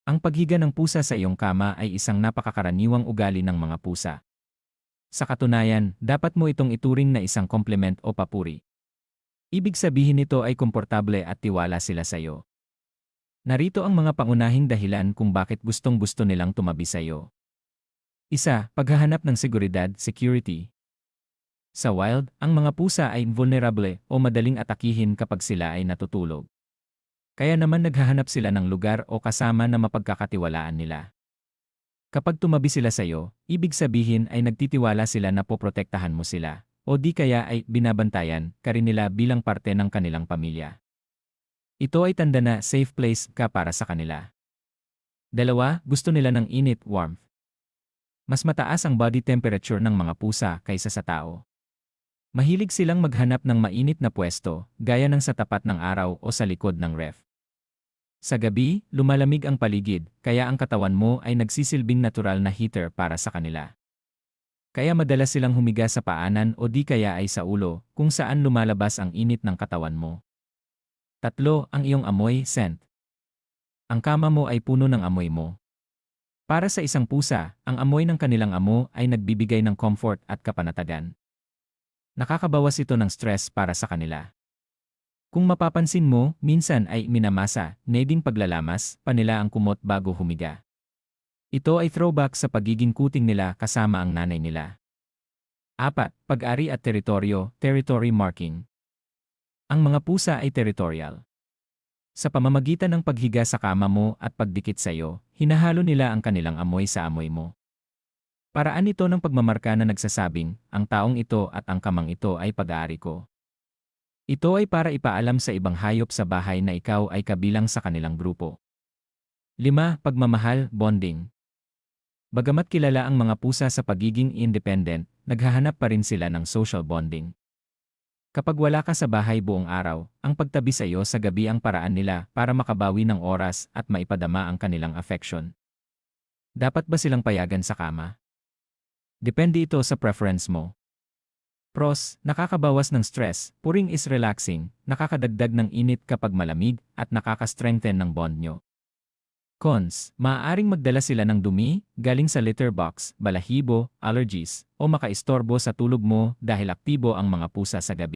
Ang paghiga ng pusa sa iyong kama ay isang napakakaraniwang ugali ng mga pusa. Sa katunayan, dapat mo itong ituring na isang compliment o papuri. Ibig sabihin nito ay komportable at tiwala sila sa iyo. Narito ang mga pangunahing dahilan kung bakit gustong-gusto nilang tumabi sa iyo. Isa, paghahanap ng seguridad, security. Sa wild, ang mga pusa ay vulnerable o madaling atakihin kapag sila ay natutulog. Kaya naman naghahanap sila ng lugar o kasama na mapagkakatiwalaan nila. Kapag tumabi sila sa iyo, ibig sabihin ay nagtitiwala sila na poprotektahan mo sila, o di kaya ay binabantayan ka rin nila bilang parte ng kanilang pamilya. Ito ay tanda na safe place ka para sa kanila. Dalawa, gusto nila ng init, warmth. Mas mataas ang body temperature ng mga pusa kaysa sa tao. Mahilig silang maghanap ng mainit na pwesto, gaya ng sa tapat ng araw o sa likod ng ref. Sa gabi, lumalamig ang paligid, kaya ang katawan mo ay nagsisilbing natural na heater para sa kanila. Kaya madalas silang humiga sa paanan o di kaya ay sa ulo, kung saan lumalabas ang init ng katawan mo. Tatlo, ang iyong amoy, scent. Ang kama mo ay puno ng amoy mo. Para sa isang pusa, ang amoy ng kanilang amo ay nagbibigay ng comfort at kapanatagan. Nakakabawas ito ng stress para sa kanila. Kung mapapansin mo, minsan ay minamasa, neding paglalamas, pa nila ang kumot bago humiga. Ito ay throwback sa pagiging kuting nila kasama ang nanay nila. 4. Pag-ari at teritoryo, territory marking. Ang mga pusa ay territorial. Sa pamamagitan ng paghiga sa kama mo at pagdikit sa iyo, hinahalo nila ang kanilang amoy sa amoy mo. Paraan ito ng pagmamarka na nagsasabing, ang taong ito at ang kamang ito ay pag-aari ko. Ito ay para ipaalam sa ibang hayop sa bahay na ikaw ay kabilang sa kanilang grupo. 5. Pagmamahal, bonding. Bagamat kilala ang mga pusa sa pagiging independent, naghahanap pa rin sila ng social bonding. Kapag wala ka sa bahay buong araw, ang pagtabi sa iyo sa gabi ang paraan nila para makabawi ng oras at maipadama ang kanilang affection. Dapat ba silang payagan sa kama? Depende ito sa preference mo. Pros, nakakabawas ng stress, puring is relaxing, nakakadagdag ng init kapag malamig, at nakaka-strengthen ng bond nyo. Cons, maaaring magdala sila ng dumi, galing sa litter box, balahibo, allergies, o makaistorbo sa tulog mo dahil aktibo ang mga pusa sa gabi.